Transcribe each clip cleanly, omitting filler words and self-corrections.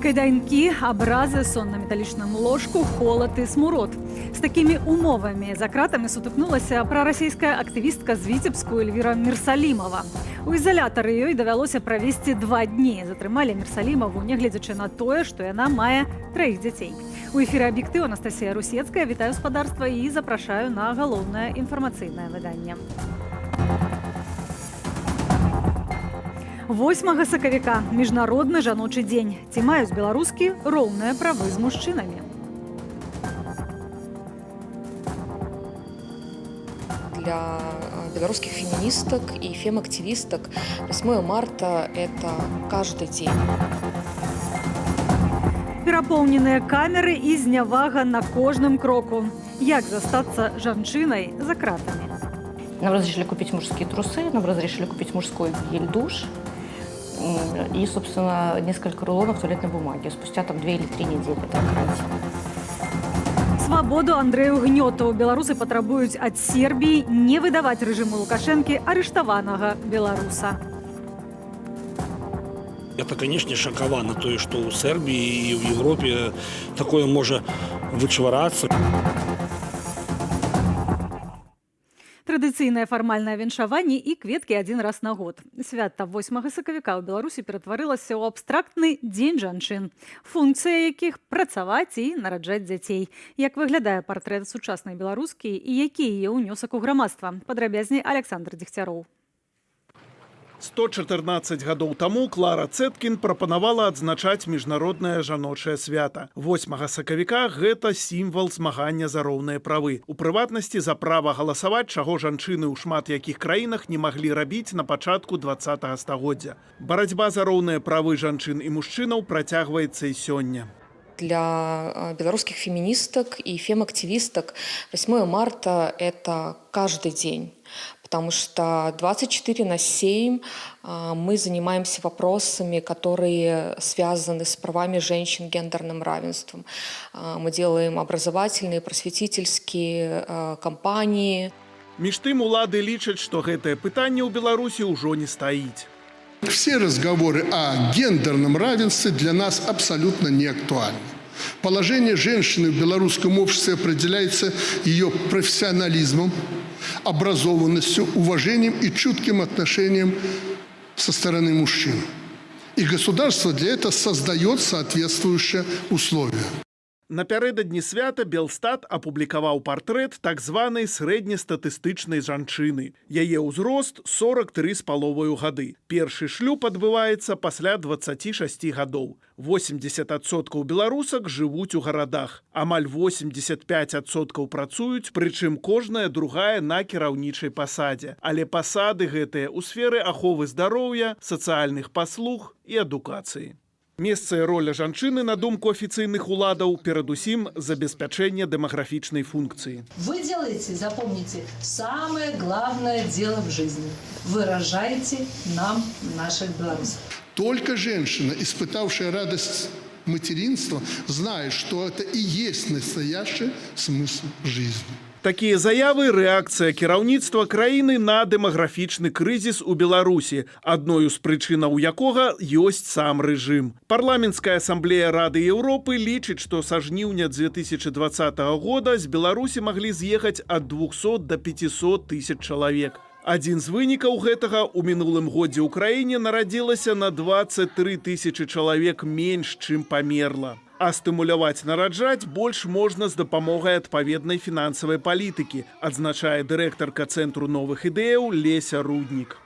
Кайданьки, абразы, сон на металлічным ложку, холод і смурод. З такімі умовамі за кратамі сутыкнулася прарасійская актывістка з Віцебску Эльвіра Мірсалімова. У ізалятары ёй давялося правесці 2 дні. Затрымалі Мірсалімаву, нягледзячы на тое, што яна мае 3 дзяцей. У эфіры «Аб'ектыў» Анастасія Русецкая. Вітаю спадарства і запрашаю на галоўнае інфармацыйнае выданне. 8 сакавіка – міжнародны жаночы дзень. Ці маюць беларускі роўныя правы з мужчынамі? Для белорусских феминисток и фем-активисток 8 марта – это каждый день. Перапоўненыя камеры і знявага на кожным кроку. Як застацца жанчынай за кратамі? Нам разрешили купить мужские трусы, нам разрешили купить мужской гель-душ и, собственно, несколько рулонов туалетной бумаги. Спустя 2 или 3 недели это карантин. Свабоду Андрэю Гнёту. Беларусы патрабуюць ад Сербіі не выдаваць рэжыму Лукашэнкі арыштаванага беларуса. Это, конечно, шоковано, то, что у Сербии и в Европе такое может вычварацца. Традыцыйнае фармальнае віншаванне і кветкі адзін раз на год. Свята 8 сакавіка ў Беларусі ператварылася ў абстрактны дзень жанчын, функцыя якіх працаваць і нараджаць дзяцей. Як выглядае партрэт сучаснай беларускі і які яе ўнёсак у грамадства? Падрабязней Александр Дзегцяроў. 114 гадоў таму Клара Цэткін прапанавала адзначаць міжнароднае жаночае свята. 8 сакавіка – гэта сімвал змагання за роўныя правы. У прыватнасці за права галасаваць, чаго жанчыны ў шмат якіх краінах не маглі рабіць на пачатку 20-го стагоддзя. Барацьба за роўныя правы жанчын і мужчынаў працягваецца і сёння. Для белорусских феминисток и фем-активисток 8 марта – это каждый день. Потому что 24/7 мы занимаемся вопросами, которые связаны с правами женщин, гендерным равенством. Мы делаем образовательные, просветительские кампании. Між тым улады лічаць, што гэтае пытанне ў Беларусі ўжо не стаіць. Все разговоры о гендерном равенстве для нас абсолютно не актуальны. Положение женщины в белорусском обществе определяется ее профессионализмом, образованностью, уважением и чутким отношением со стороны мужчин. И государство для этого создает соответствующие условия. Напярэдадні свята Белстат апублікаваў партрэт так званай срэднестатыстычнай жанчыны. Яе ўзрост 43,5 гады. Першы шлюб адбываецца пасля 26 гадоў. 80% беларусак жывуць у гарадах. Амаль 85% працуюць, прычым кожная другая на кіраўнічай пасадзе. Але пасады гэтыя ў сферы аховы здароўя, сацыяльных паслуг і адукацыі. Месца і роля жанчыны, на думку афіцыйных уладаў, перадусім забеспячэнне дэмаграфічнай функцыі. Вы делаете, запомните, самое главное дело в жизни. Выражаете нам, наших белорусов. Только женщина, испытавшая радость материнства, знает, что это и есть настоящий смысл жизни. Такія заявы – рэакцыя кіраўніцтва краіны на дэмаграфічны крызіс у Беларусі, адною з прычынаў якога ёсць сам рэжым. Парламенцкая асамблея Рады Еўропы лічыць, што са жніўня 2020 года з Беларусі маглі з'ехаць ад 200 до 500 тысяч чалавек. Адзін з вынікаў гэтага – у мінулым годзе ў краіне нарадзілася на 23 тысячы чалавек менш, чым памерла. А стымуляваць нараджаць больш можна з дапамогай адпаведнай фінансавай палітыкі, адзначае дырэктарка Цэнтру новых ідэяў Леся Руднік.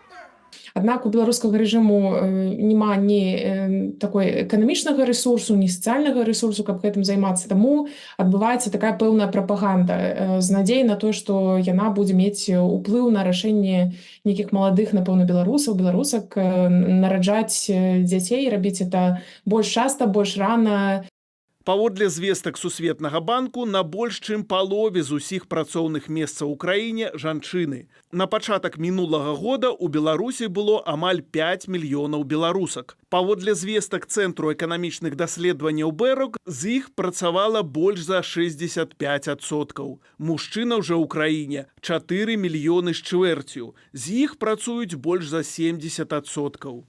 Аднак у беларускага рэжыму няма ні такой эканамічнага рэсурсу, ні сацыяльнага рэсурсу, каб гэтым займацца. Таму адбываецца такая пэўная прапаганда з надзеяй на тое, што яна будзе мець уплыў на рашэнне нейкіх маладых, напэўна, беларусаў, беларусак нараджаць дзяцей, рабіць это больш часта, больш рана. Паводле звестак Сусветнага банку, на больш чым палове з усіх працоўных месцаў у краіне жанчыны. На пачатак мінулага года ў Беларусі было амаль 5 мільёнаў беларусак. Паводле звестак Цэнтру эканамічных даследаванняў БЭРОК, з іх працавала больш за 65%. Мужчынаў жа ў краіне 4 мільёны з чвэрцю. З іх працуюць больш за 70%.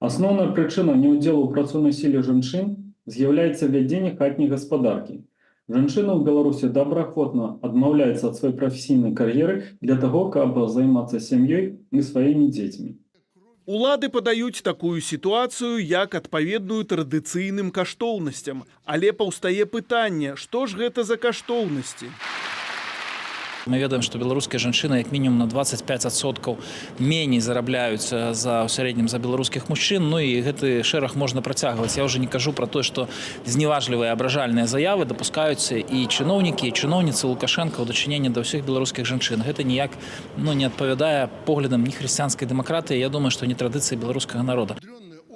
Асноўная прычына неўдзелу ў працоўнай сіле жанчын з'являецца вядзенне хатняй гаспадаркі. Жанчына ў Беларусі добраахвотна адмаўляецца ад сваёй прафесійнай кар'еры для таго, каб займацца сям'ёй і сваімі дзецьмі. Улады падаюць такую сітуацыю як адпаведную традыцыйным каштоўнасцям. Але паўстае пытанне, што ж гэта за каштоўнасці? Мы ведаем, што беларускія жанчыны як мінімум на 25% меней зарабляюць у сярэднім за беларускіх мужчын. Ну і гэты шэраг можна працягваць. Я ўжо не кажу пра тое, што зневажлівыя абражальныя заявы дапускаюцца і чыноўнікі, і чыноўніцы Лукашэнка ў дачыненні да ўсіх беларускіх жанчын. Гэта ніяк не адпавядае поглядам ні хрысціянскай дэмакратыі, я думаю, што не традыцыі беларускага народа.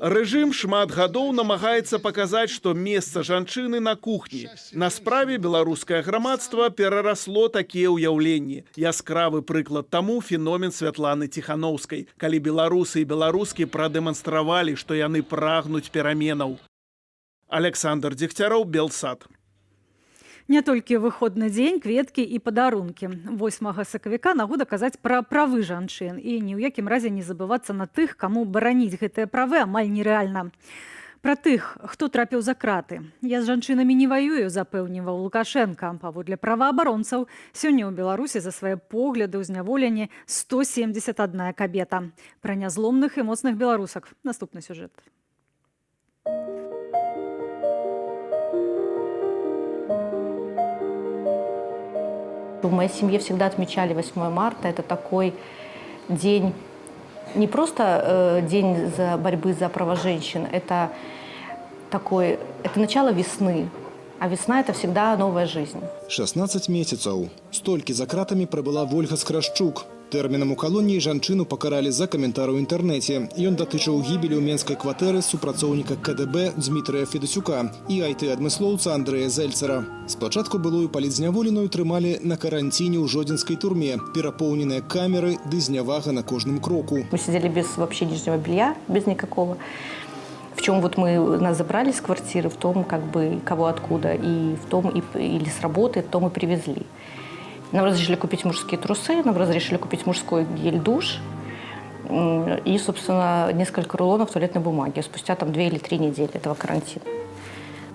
Рэжым шмат гадоў намагаецца паказаць, што месца жанчыны на кухні. На справе беларускае грамадства перарасло такія ўяўленні. Яскравы прыклад таму феномен Святланы Ціхановскай, калі беларусы і беларускі прадэманстравалі, што яны прагнуць пераменаў. Александр Дзегцяроў, Белсат. Не толькі выходны дзень, кветкі і падарункі. 8 сакавіка нагода казаць пра правы жанчын і ні ў якім разе не забывацца на тых, каму бараніць гэтыя правы амаль нерэальна. Пра тых, хто трапіў за краты. Я з жанчынамі не ваюю, запэўніваў Лукашенка. Паводле праваабаронцаў, сёння ў Беларусі за свае погляды ў зняволенні 171 кабета. Пра нязломных і моцных беларусак. Наступны сюжэт. В моей семье всегда отмечали 8 марта. Это такой день, не просто день борьбы за права женщин, это начало весны. А весна – это всегда новая жизнь. 16 месяцаў. Столькі за кратамі прабыла Вольга Скрашчук. Тэрмінам у калоніі жанчыну пакаралі за каментар у інтэрнэце. Ён датычыў гібелі ў менскай кватэры супрацоўніка КДБ Дмітрыя Федасюка і IT-адмыслоўца Андрэя Зельцера. Спачатку былую палітзняволеную трымалі на каранціне ў жодзінскай турме, перапоўненыя камеры ды знявага на кожным кроку. Мы сидели без вообще нижнего белья, без никакого. В чем нас забрали с квартиры, в том, кого откуда, и в том, или с работы, то мы привезли. Нам разрешили купить мужские трусы, нам разрешили купить мужской гель-душ и, собственно, несколько рулонов туалетной бумаги спустя 2 или 3 недели этого карантина.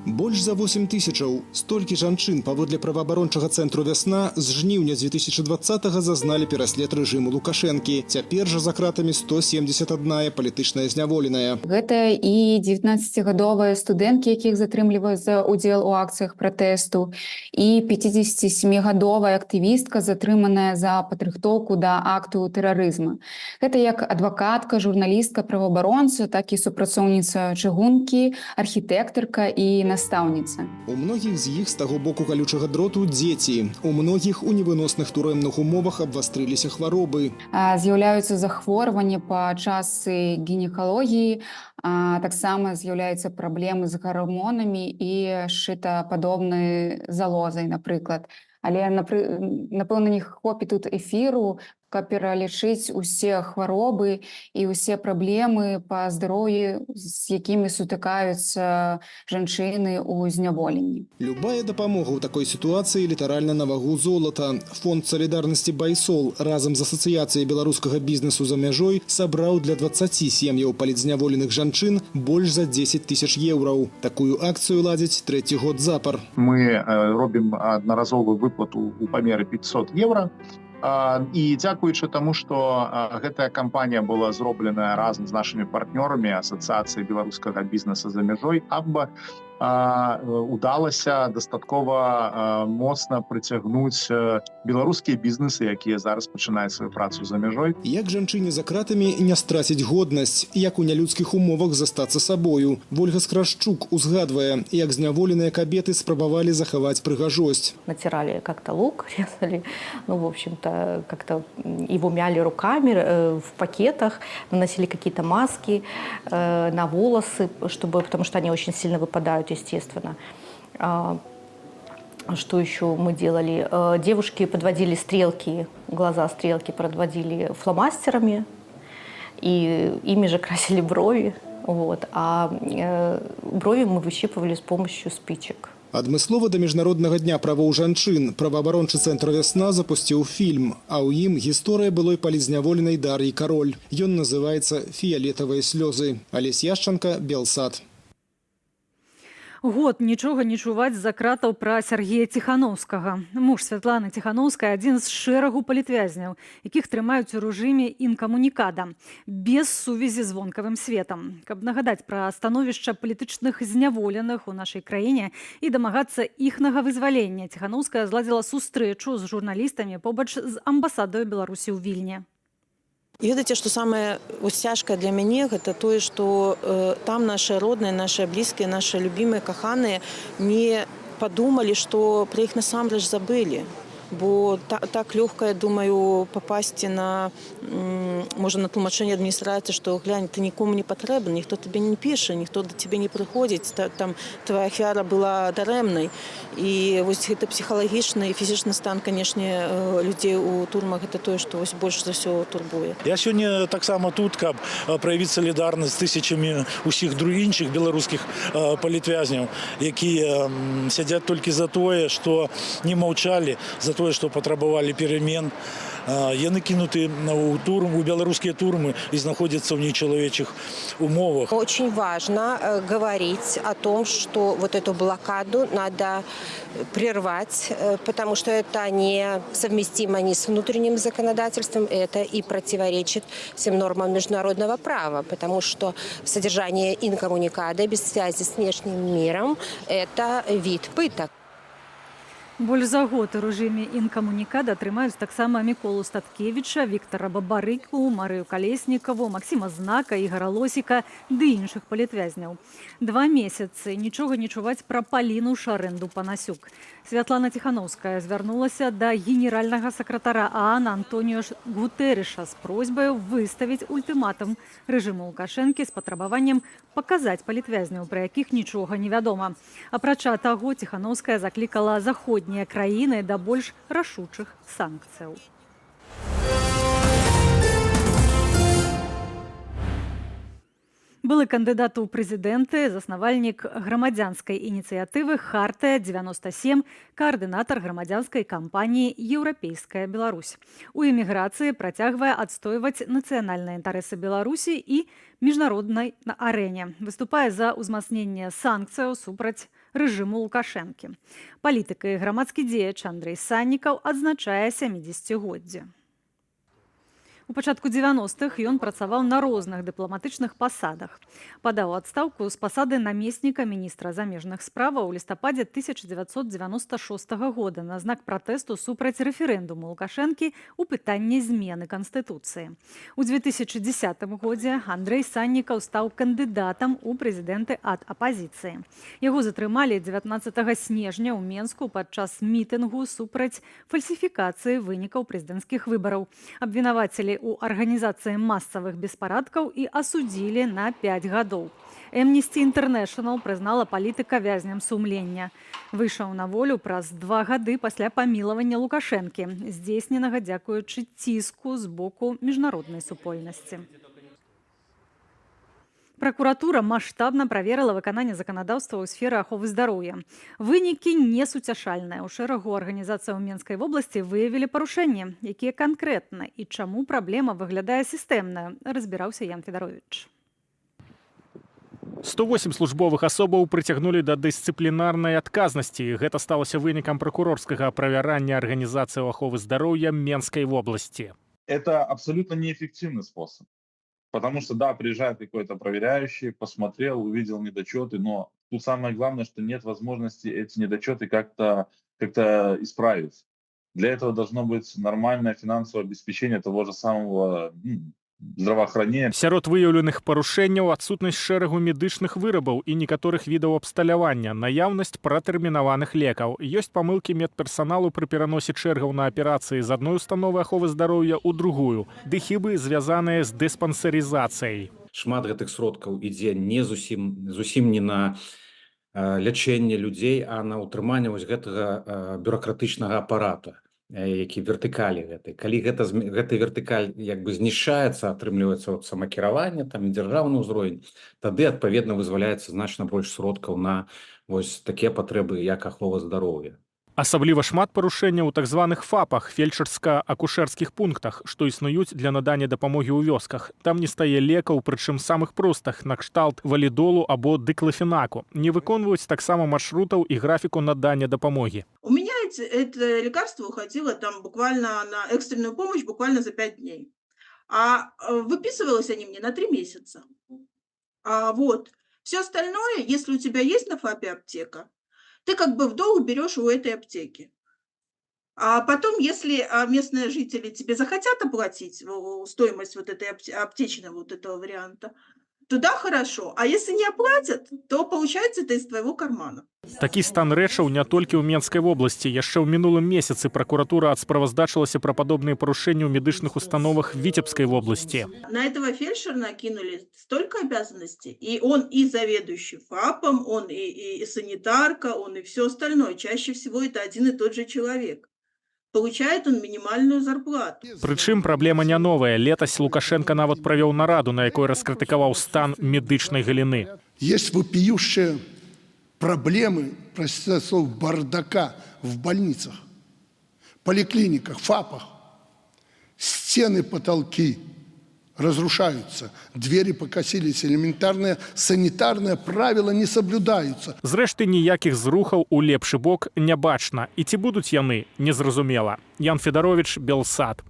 Больш за 8 тысячаў. Столькі жанчын, паводле праваабарончага цэнтру «Вясна», з жніўня 2020-го зазналі пераслед рэжыму Лукашэнкі. Цяпер жа за кратамі 171 палітычная зняволеная. Гэта і 19-гадовыя студэнткі, якіх затрымліваюць за ўдзел у акцыях пратэсту, і 57-гадовая актывістка, затрыманая за падрыхтоўку да акту тэрарызма. Гэта як адвакатка, журналістка, праваабаронца, так і супрацоўніца чыгункі, архітэктарка і настаўніца. У многіх з іх з таго боку калючага дроту дзеці. У многіх у невыносных турэмных умовах абвастрыліся хваробы. З'яўляюцца захворванні падчас гінекалогіі, таксама з'яўляюцца праблемы з гармонамі і шчытападобнай залозай, напрыклад. Але, напэўна, не хопіць тут эфіру, каб пералічыць усе хваробы і ўсе праблемы па здароўі, з якімі сутыкаюцца жанчыны ў зняволенні. Любая дапамога ў такой сітуацыі літаральна на вагу золата. Фонд салідарнасці «Байсол» разам з асацыяцыяй беларускага бізнесу за мяжой сабраў для 20 сем'яў палітзняволеных жанчын больш за 10 тысяч еўраў. Такую акцыю ладзяць 3-й год запар. Мы робім аднаразовую выплату ў памеры 500 евро. І дзякуючы таму, што гэтая кампанія была зробленая разам з нашымі партнёрамі асацыяцыі беларускага бізнеса за мяжой, АББА, удалася дастаткова моцна прыцягнуць беларускія бізнесы, якія зараз пачынаюць сваю працу за мяжой. Як жанчыне за кратамі не страціць годнасць, як у нялюдскіх умовах застацца сабою. Вольга Скрашчук узгадвае, як зняволеныя кабеты спрабавалі захаваць прыгажосць. Натирали как-то лук, резали, в общем-то, как-то его мяли руками в пакетах, наносили какие-то маски на волосы, потому что они очень сильно выпадают, естественно. Что еще мы делали? Девушки подводили стрелки, глаза стрелки подводили фломастерами, и ими же красили брови. А брови мы выщипывали с помощью спичек. Адмыслова да міжнароднага дня правоў жанчын праваабарончы цэнтр «Вясна» запусціў фільм, а ў ім гісторыя былой палітзняволенай Дар'і Кароль. Ён называецца «Фіялетавыя слёзы». Алесь Яшчанка, Белсат. Год нічога не чуваць з-за кратаў пра Сергея Ціхановскага. Муж Святланы Ціхановскай адзін з шэрагу палітвязняў, якіх трымаюць у рэжыме інкамунікада, без сувязі з вонкавым светам. Каб нагадаць пра становішча палітычных зняволеных у нашай краіне і дамагацца іхнага вызвалення, Ціхановская зладзіла сустрэчу з журналістамі побач з амбасадаю Беларусі ў Вільні. І ведаеце, што самае цяжкае для мяне, гэта тое, што там нашы родныя, нашы блізкія, нашы любімыя, каханыя не падумалі, што пра іх насамрэч забылі. Бо так лёгка, я думаю, папасці на, можа, на тлумачэнне адміністрацыі, што глянь, ты нікому не патрэбны, ніхто табе не піша, ніхто да цябе не прыходзіць, там твая ахвяра была дарэмнай. І вось гэта псіхалагічны і фізічны стан, канешне, людзей у турмах, гэта тое, што вось больш за ўсё турбуе. Я сёння таксама тут, каб праявіць салідарнасць з тысячамі ўсіх іншых беларускіх палітвязняў, якія сядзяць толькі за тое, што не маўчалі, за тое, што патрабавалі перамен. Яны кінуты у беларускія турмы і знаходзяцца ў нечалавечых умовах. Очень важно говорить о том, что вот эту блокаду надо прервать, потому что это не совместимо ни с внутренним законодательством, это и противоречит всем нормам международного права, потому что содержание инкоммуникада без связи с внешним миром – это вид пыток. Больш за год у рэжыме інкамунікада трымаюць таксама Міколу Статкевіча, Віктара Бабарыку, Марыю Калеснікаву, Максіма Знака, Ігара Лосіка ды іншых палітвязняў. 2 месяцы нічога не чуваць пра Паліну Шарэнду-Панасюк. Святлана Ціхановская звярнулася да генеральнага сакратара ААН Антоніо Гутэрэша з просьбаю выставіць ультыматум рэжыму Лукашэнкі з патрабаваннем паказаць палітвязняў, пра якіх нічога не вядома. Апрача таго, Ціхановская заклікала заходнія краіны да больш рашучых санкцыяў. Былы кандыдат у прэзідэнты, заснавальнік грамадзянскай ініцыятывы «Хартыя-97», каардынатар грамадзянскай кампаніі «Еўрапейская Беларусь». У эміграцыі працягвае адстойваць нацыянальныя інтарэсы Беларусі і міжнароднай арэне. Выступае за ўзмацненне санкцыяў супраць рэжыму Лукашэнкі. Палітык і грамадскі дзеяч Андрэй Саннікаў адзначае 70-годдзе. У пачатку 90-х ён працаваў на розных дыпламатычных пасадах. Падаў адстаўку з пасады намесніка міністра замежных справаў у лістападзе 1996 года на знак пратэсту супраць рэферэндуму Лукашэнкі ў пытанні змены Канстытуцыі. У 2010 годзе Андрэй Саннікаў стаў кандыдатам у прэзідэнты ад апазіцыі. Яго затрымалі 19 снежня ў Менску падчас мітынгу супраць фальсіфікацыі вынікаў прэзідэнцкіх выбараў. Абвінавацілі у арганізацыі масавых беспарадкаў і асудзілі на 5 гадоў. Amnesty International прызнала палітыка вязням сумлення. Выйшаў на волю праз 2 гады пасля памілавання Лукашэнкі, здзейсненага дзякуючы ціску з боку міжнароднай супольнасці. Пракуратура маштабна праверыла выкананне заканадаўства ў сферы аховы здароўя. Вынікі несуцяшальныя. У шэрагу арганізацыяў Менскай вобласці выявілі парушэнні, якія канкрэтна і чаму праблема выглядае сістэмна, разбіраўся Ян Федаровіч. 108 службовых асобаў прыцягнулі да дысцыплінарнай адказнасці. Гэта сталася вынікам пракурорскага правярання арганізацыяў аховы здароўя Менскай вобласці. Это абсолютно неэффективный способ. Потому что, да, приезжает какой-то проверяющий, посмотрел, увидел недочеты, но тут самое главное, что нет возможности эти недочеты как-то исправить. Для этого должно быть нормальное финансовое обеспечение того же самого здравоохранения. Сярод выяўленых парушэнняў адсутнасць шэрагу медычных вырабаў і некаторых відаў абсталявання, наяўнасць пратэрмінаваных лекаў. Ёсць памылкі медперсаналу пры пераносе чэргаў на аперацыі з адной установы аховы здароўя ў другую, ды хібы звязаныя з дыспансерызацыяй. Шмат гэтых сродкаў ідзе не зусім не на лячэнне людзей, а на ўтрыманне вось гэтага бюракратычнага апарата, які вертыкалі гэтай. Калі гэты вертыкаль як бы знішчаецца, атрымліваецца самакіраванне, там дзяржаўны ўзровень, тады адпаведна вызваляецца значна больш сродкаў на вось такія патрэбы, як ахова здароўя. Асабліва шмат парушэнняў у так званых ФАПах, фельчарска-акушэрскіх пунктах, што існуюць для надання дапамогі ў вёсках. Там не стае лекаў, прычым самых простых, накшталт валідолу або дыклафенаку. Не выконваюць таксама маршрутаў і графіку надання дапамогі. У меня это лекарство уходило там буквально на экстренную помощь буквально за 5 дней. А выписывалось они мне на 3 месяца. Вот. Все остальное, если у тебя есть на ФАПе аптека, ты как бы в долг берешь у этой аптеки. А потом, если местные жители тебе захотят оплатить стоимость вот этой аптечного вот этого варианта, то да, хорошо. А если не оплатят, то получается это из твоего кармана. Такі стан рэчаў не толькі ў Менскай вобласці. Яшчэ ў мінулым месяцы пракуратура адсправаздачылася пра падобныя парушэнні ў медычных установах Віцебскай вобласці. На этого фельдшера накинули столько обязанностей. И он и заведующий ФАПом, он и санитарка, он и все остальное. Чаще всего это один и тот же человек. Получает он минимальную зарплату. Прычым праблема не новая. Летась Лукашенко нават правёў нараду, на якой раскрытыкаваў стан медычнай галіны. Есть вопиющие проблемы, простите слов, бардака в больницах, поликлиниках, ФАПах. Стены, потолки разрушаются, двери покосились, элементарные санитарные правила не соблюдаются. Зрэшты, ніякіх зрухаў у лепшы бок не бачна. І ці будуць яны, незразумела. Ян Федарович, Белсат.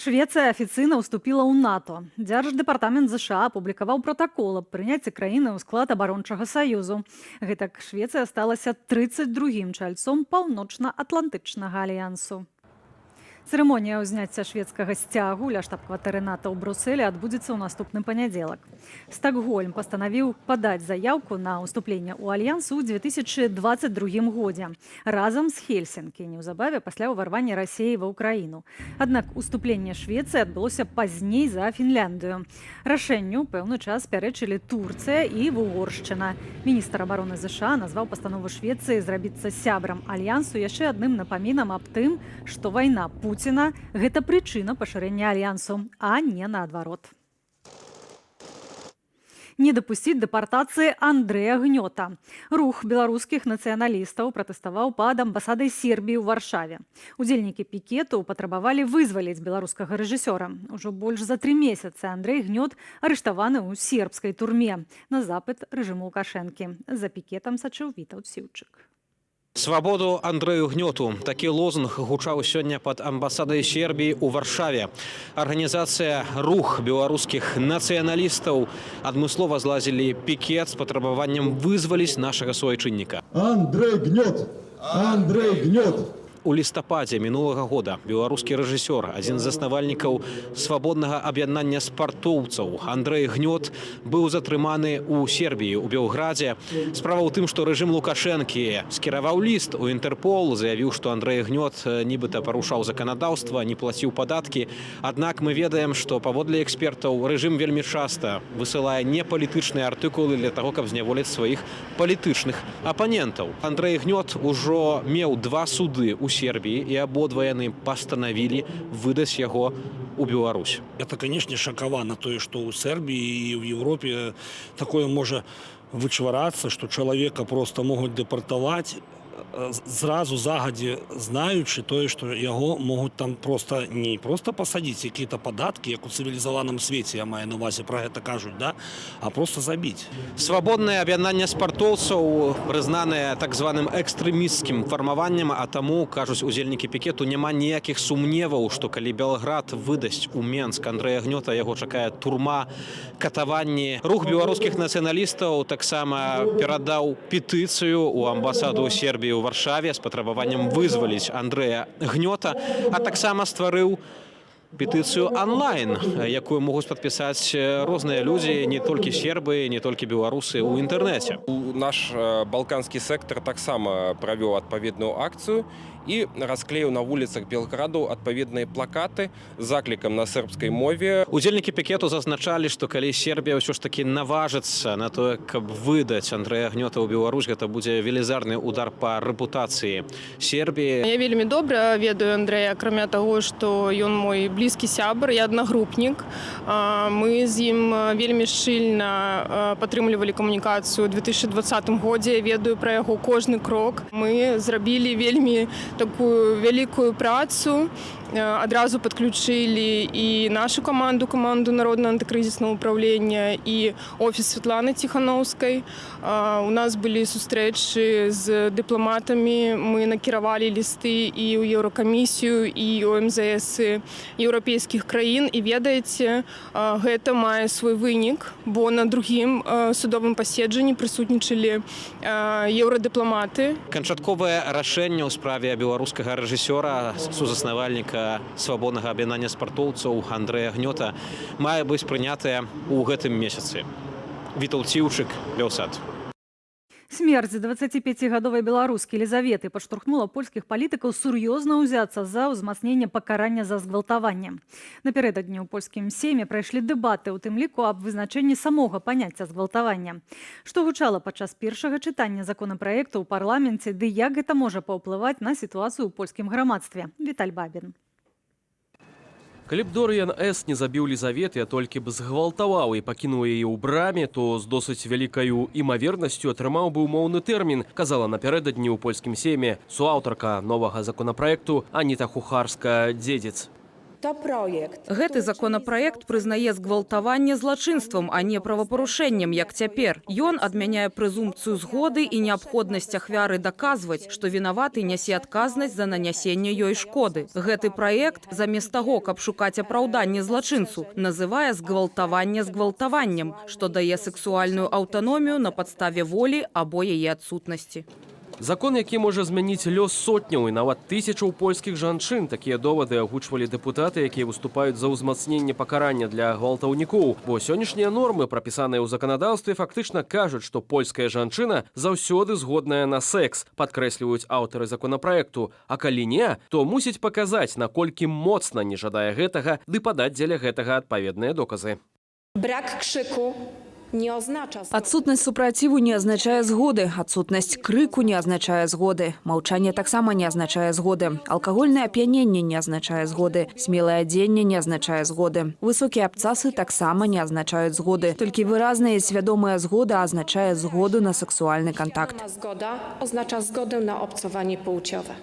Швеция афіцыйна ўступіла ў НАТО. Дзярждэпартамент ЗША апублікаваў пратакол аб прыняцці краіны ў склад абарончага саюзу. Гэтак Швецыя сталася 32-м чальцом паўночна-атлантычнага альянсу. Цырымонія ўзняцця шведскага сцягу ля штаб-кватэры НАТО ў Брусэлі адбудзецца ў наступны панядзелак. Стакгольм пастанавіў падаць заяўку на ўступленне ў альянс у 2022 годзе разам з Хельсінкі неўзабаве пасля ўварвання Расіі ва ўкраіну. Аднак уступленне Швецыі адбылося пазней за Фінляндыю. Рашэнню пэўны час пярэчылі Турцыя і Вугоршчына. Міністр абароны ЗША назваў пастанову Швецыі зрабіцца сябрам альянсу яшчэ адным напамінам аб тым, што вайна Пуціна – гэта прычына пашырэння альянсу, а не наадварот. Не дапусціць дэпартацыі Андрэя Гнёта. Рух беларускіх нацыяналістаў пратэставаў пад амбасадай Сербіі ў Варшаве. Удзельнікі пікету патрабавалі вызваліць беларускага рэжысёра. Ужо больш за 3 месяцы Андрэй Гнёт арыштаваны ў сербскай турме на запыт рэжыму Лукашэнкі. За пікетам сачыў Вітаўт Сіўчык. Свабоду Андрэю Гнёту. Такі лозунг гучаў сёння пад амбасадай Сербіі ў Варшаве. Арганізацыя «Рух беларускіх нацыяналістаў» адмыслова злазілі пікет з патрабаваннем вызваліць нашага суайчынніка. Андрэй Гнёт! Андрэй Гнёт! У лістападзе мінулага года беларускі рэжысёр, адзін з заснавальнікаў свабоднага аб'яднання спартоўцаў Андрэй Гнёт быў затрыманы ў Сербіі, у Белградзе. Справа ў тым, што рэжым Лукашэнкі скіраваў ліст у Інтэрпол, заявіў, што Андрэй Гнёт нібыта парушаў заканадаўства, не плаціў падаткі. Аднак мы ведаем, што паводле экспертаў рэжым вельмі часта высылае непалітычныя артыкулы для таго, каб зняволіць сваіх палітычных апанентаў. Андрэй Гнёт ужо меў 2 суды ў Сербии, и ободва яны постановили выдать его у Беларусь. Это, конечно, шокавана то, что у Сербии и в Европе такое может вычварацца, что человека просто могут депортовать, зразу загадзі знаючы тое, што яго могуць там просто не просто пасадзіць якія-то падаткі, як у цывілізаваным свеце, я маю на увазе, пра гэта кажуць, да? А просто забіць. Свабоднае аб'яднанне спартоўцаў прызнанае так званым экстрэмісцкім фармаваннем, а таму, кажуць удзельнікі пікету, няма ніякіх сумневаў, што калі Белград выдасць у Менск Андрэя Гнёта, яго чакае турма, катаванні. Рух беларускіх нацыяналістаў таксама перадаў петыцыю ў амбасаду Сербіі у Варшаве з патрабаваннем вызваліць Андрэя Гнёта, а таксама стварыў петыцыю онлайн, якую могуць падпісаць розныя людзі, не толькі сербы, не толькі беларусы ў інтэрнэце. Наш балканскі сектор таксама правёў адпаведную акцыю і расклеіў на вуліцах Белграду адпаведныя плакаты з заклікам на сербскай мове. Удзельнікі пікету зазначалі, што калі Сербія ўсё ж такі наважыцца на тое, каб выдаць Андрэя Гнёта ў Беларусь, гэта будзе велізарны удар па рэпутацыі Сербіі. Я вельмі добра ведаю Андрэя, акрамя таго, што ён мой блізкі сябар, я аднагрупнік. Мы з ім вельмі шчыльна падтрымлівалі камунікацыю ў 2020 годзе, ведаю пра яго кожны крок. Мы зрабілі вельмі такую вялікую працу, адразу падключылі і нашу каманду народнага антыкрызіснага ўправлення і офіс Святланы Ціхановскай. У нас былі сустрэчы з дыпламатамі, мы накіравалі лісты і ў Еўракамісію, і ў МЗС еўрапейскіх краін. І ведаеце, гэта мае свой вынік, бо на другім судовым паседжанні прысутнічалі еўрадыпламаты. Канчатковае рашэнне ў справе беларускага рэжысёра, сузаснавальніка свабоднага аб'яднання спартоўцаў Андрэя Гнёта мае быць прынятае ў гэтым месяцы. Віталь Ціўчык, Белсад. Смерць 25-гадовай беларускі Елізаветы падштурхнула польскіх палітыкаў сур'ёзна ўзяцца за ўзмацненне пакарання за згвалтаванне. Напярэдадні ў польскім сейме прайшлі дэбаты, у тым ліку аб вызначэнні самога паняцця згвалтавання. Што гучала падчас першага чытання законапраекту ў парламенце, ды як гэта можа паўплываць на сітуацыю ў польскім грамадстве? Віталь Бабін. Калі б Дорыян С. не забіў Лізаветы, а толькі б згвалтаваў і пакінуў яе ў браме, то з досыць вялікаю імавернасцю атрымаў бы умоўны тэрмін, казала напярэдадні ў польскім сейме суаўтарка новага законапраекту Аніта Кухарска-Дзедзец. Гэты законапраект прызнае згвалтаванне злачынствам, а не правапарушэннем, як цяпер. Ён адмяняе прэзумпцыю згоды і неабходнасць ахвяры даказваць, што вінаваты нясе адказнасць за нанясенне ёй шкоды. Гэты праект, замест таго, каб шукаць апраўданне злачынцу, называе згвалтаванне згвалтаваннем, што дае сексуальную аўтаномію на падставе волі або яе адсутнасці. Закон, які можа змяніць лёс сотняў і нават тысячаў польскіх жанчын. Такія довады агучвалі дэпутаты, якія выступаюць за ўзмацненне пакарання для гвалтаўнікоў. Бо сённяшнія нормы, прапісаныя ў заканадаўстве, фактычна кажуць, што польская жанчына заўсёды згодная на секс, падкрэсліваюць аўтары законапраекту. А калі не, то мусіць паказаць, наколькі моцна не жадае гэтага, ды падаць дзеля гэтага адпаведныя доказы. Брак крzyku не означає... Адсутнасць супраціву не азначае згоды, адсутнасць крыку не азначае згоды, маўчанне таксама не азначае згоды, алкагольнае ап'яненне не азначае згоды, смелае адзенне не азначае згоды, высокія абцасы таксама не азначаюць згоды, толькі выразная і свядомая згода азначае згоду на сексуальны кантакт. Згода означае згоду на абцаванне пłciowe.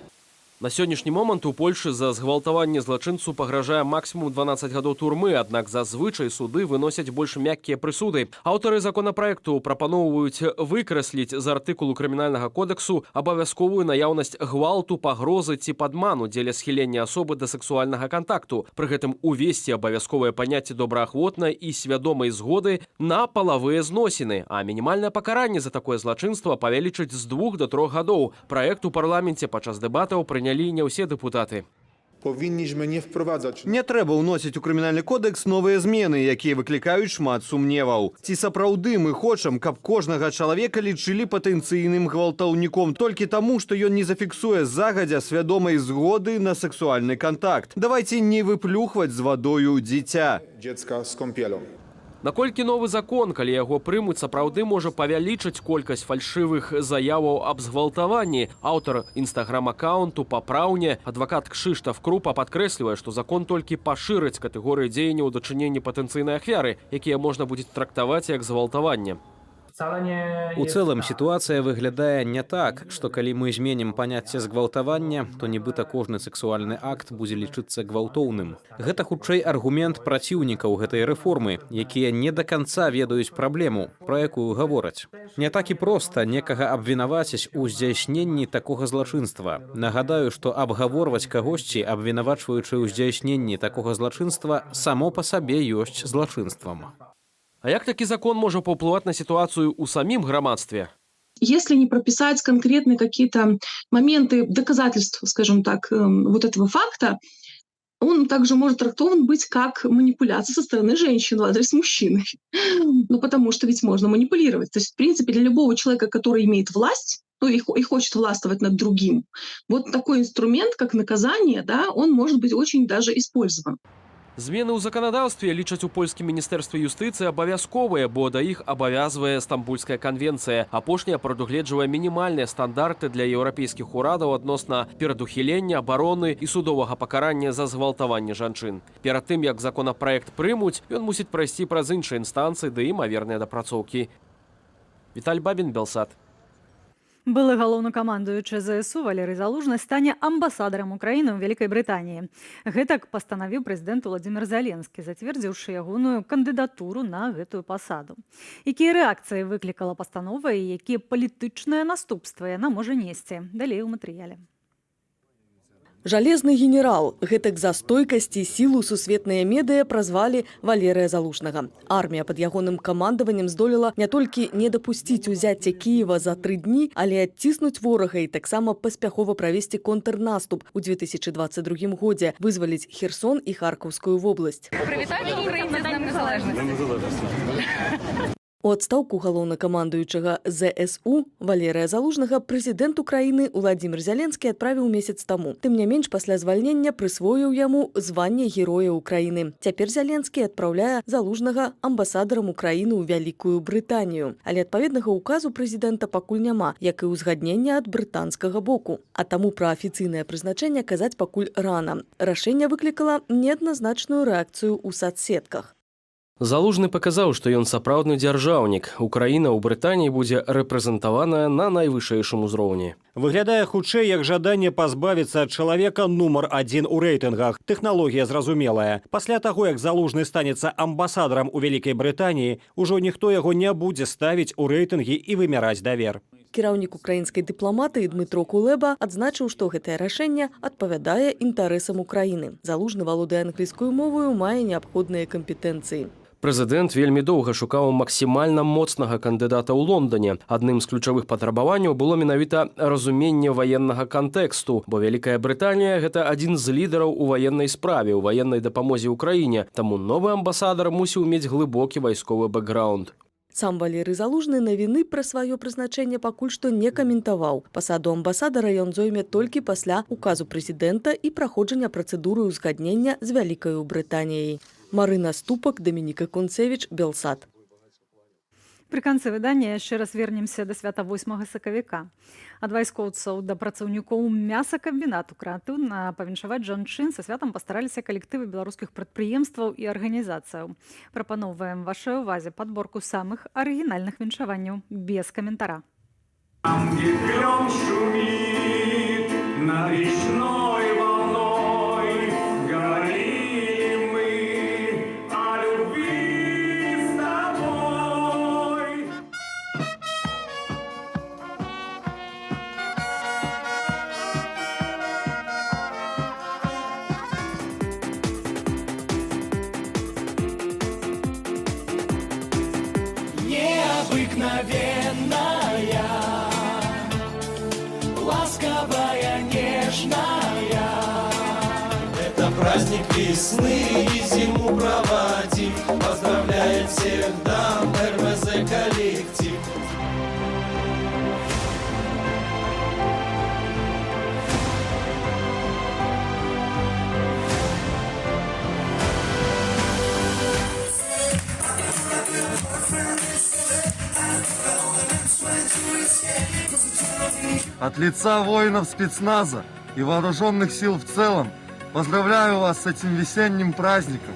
На сённяшні момант у Польшы за згвалтаванне злачынцу пагражае максімум 12 гадоў турмы, аднак зазвычай суды выносяць больш мяккія прысуды. Аўтары законапраекту прапаноўваюць выкрасліць з артыкулу крымінальнага кодексу абавязковую наяўнасць гвалту, пагрозы ці падману дзеля схілення асобы да сексуальнага кантакту. Пры гэтым увесці абавязковае паняцце добраахвотнай і свядомай згоды на палавыя зносіны, а мінімальнае пакаранне за такое злачынства павялічыць з 2 до 3 гадоў. Праект у парламенце падчас дэбатаў прынялі не ўсе дэпутаты. Не трэба ўносіць у крымінальны кодекс новыя змены, якія выклікаюць шмат сумневаў. Ці сапраўды мы хочам, каб кожнага чалавека лічылі патэнцыйным гвалтаўніком толькі таму, што ён не зафіксуе загадзя свядомай згоды на сексуальны кантакт. Давайце не выплюхваць з вадою дзіця. Наколькі новы закон, калі яго прымуць, сапраўды можа павялічыць колькасць фальшывых заяваў аб згвалтаванні. Аўтар інстаграм-аккаунту «Папраўне» адвакат Кшыштаф Крупа падкрэслівае, што закон толькі пашырыць катэгорыі дзеянняў у дачыненні патэнцыйнай ахвяры, якія можна будзе трактаваць як згвалтаванне. У цэлым сітуацыя выглядае не так, што калі мы зменім паняцце згвалтавання, то нібыта кожны сексуальны акт будзе лічыцца гвалтоўным. Гэта хутчэй аргумент праціўнікаў гэтай рэформы, якія не да канца ведаюць праблему, пра якую гавораць. Не так і проста некага абвінаваціць у здзяйсненні такога злачынства. Нагадаю, што абгаворваць кагосьці, абвінавачваючы ў здзяйсненні такога злачынства, само па сабе ёсць злачынствам. А як такі закон можа паўплываць на сітуацыю ў самім грамадстве? Если не прописать конкретные какие-то моменты доказательств, скажем так, вот этого факта, он также может трактован быть как манипуляция со стороны женщин в адрес мужчины. Ну, потому что ведь можно манипулировать. То есть, в принципе, для любого человека, который имеет власть, ну, и хочет властвовать над другим, вот такой инструмент, как наказание, да, он может быть очень даже использован. Змены ў заканадаўстве лічаць у польскім міністэрстве юстыцыі абавязковыя, бо да іх абавязвае Стамбульская канвенцыя. Апошняя прадугледжвае мінімальныя стандарты для еўрапейскіх урадаў адносна перадухілення, абароны і судовага пакарання за згвалтаванне жанчын. Перад тым, як законапраект прымуць, ён мусіць прайсці праз іншыя інстанцыі ды імаверныя дапрацоўкі. Віталь Бабін, Белсат. Былы галоўнакамандуючы ЗСУ Валерый Залужны стане амбасадарам Украіны ў Вялікай Брытаніі. Гэтак пастанавіў прэзідэнт Уладзімір Зеленскі, зацвердзіўшы ягоную кандыдатуру на гэтую пасаду. Якія рэакцыі выклікала пастанова і якія палітычныя наступствы яна можа несці? Далей у матэрыяле. Жалезны генерал. Гэтак за стойкасць і сілу сусветныя медыя празвалі Валерыя Залужнага. Армія пад ягоным камандаваннем здолела не толькі не дапусціць узяцця Кіева за 3 дні, але адціснуць ворага і таксама паспяхова правесці контрнаступ у 2022 годзе, вызваліць Херсон і Харкаўскую вобласць. Прывітайце украінцы з Днем Незалежнасці. У адстаўку галоўнакамандуючага ЗСУ Валерыя Залужнага прэзідэнт Украіны Уладзімір Зеленскі адправіў месяц таму. Тым не менш, пасля звальнення прысвоіў яму званне Героя Украіны. Цяпер Зеленскі адпраўляе Залужнага амбасадарам Украіны ў Вялікую Брытанію. Але адпаведнага ўказу прэзідэнта пакуль няма, як і ўзгаднення ад брытанскага боку. А таму пра афіцыйнае прызначэнне казаць пакуль рана. Рашэнне выклікала неадназначную рэакцыю ў сацсетках. Залужны паказаў, што ён сапраўдны дзяржаўнік. Украіна ў Брытаніі будзе рэпрэзентаваная на найвышэйшым узроўні. Выглядае хутчэй як жаданне пазбавіцца ад чалавека нумар 1 у рэйтынгах. Тэхналогія зразумелая. Пасля таго, як Залужны станецца амбасадарам у Вялікай Брытаніі, ужо ніхто яго не будзе ставіць у рэйтынгі і вымяраць давер. Кіраўнік украінскай дыпламатыі Дмытро Кулеба адзначыў, што гэтае рашэнне адпавядае інтарэсам Украіны. Залужны валодае англійскую мовою, мае неабходныя кампетэнцыі. Прэзідэнт вельмі доўга шукаў максімальна моцнага кандыдата ў Лондоне. Адным з ключавых патрабаванняў было менавіта разуменне ваеннага кантэксту, бо Вялікая Брытанія – гэта адзін з лідараў у ваеннай справе, у ваеннай дапамозе ўкраіне. Таму новы амбасадар мусіў мець глыбокі вайсковы бэкграунд. Сам Валерый Залужны навіны пра сваё прызначэнне пакуль што не каментаваў. Пасаду амбасадара ён зойме толькі пасля указу прэзідэнта і праходжання працэдуры ўзгаднення з Вялікаю Брытаніяй. Марына Ступак, Дамініка Кунцевіч, Белсат. Пры канцы выдання яшчэ раз вернемся да свята 8 сакавіка. Ад вайскоўцаў да працаўнікоў мясакамбінату крэатыўна павіншаваць жанчын са святам пастараліся калектывы беларускіх прадпрыемстваў і арганізацыяў. Прапаноўваем вашай увазе падборку самых арыгінальных віншаванняў без каментара. Необыкновенная, ласковая, нежная. Это праздник весны и зиму проводив. Поздравляет всех дам РВЗ коллектив. От лица воинов спецназа и вооруженных сил в целом поздравляю вас с этим весенним праздником.